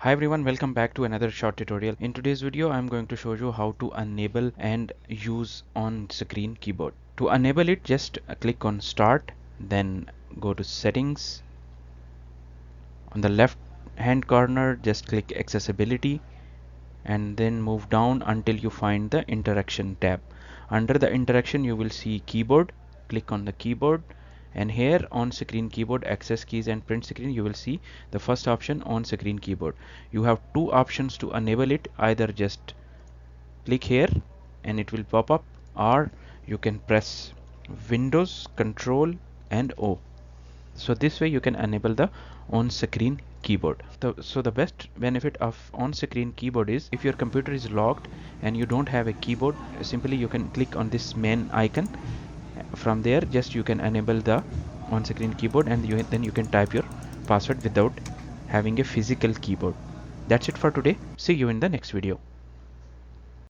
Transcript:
Hi everyone, welcome back to another short tutorial. In today's video, I'm going to show you how to enable and use on-screen keyboard. To enable it, just click on Start, then go to Settings. On the left hand corner, just click Accessibility and then move down until you find the Interaction tab. Under the Interaction, you will see Keyboard. Click on the keyboard, and here on screen keyboard access keys and print screen you will see the first option on screen keyboard. You have two options to enable it. Either just click here and it will pop up, or you can press Windows Control and O. So this way you can enable the on-screen keyboard. So the best benefit of on-screen keyboard is if your computer is locked and you don't have a keyboard, simply you can click on this main icon. From there just you can enable the on-screen keyboard, and then you can type your password without having a physical keyboard. That's it for today. See you in the next video.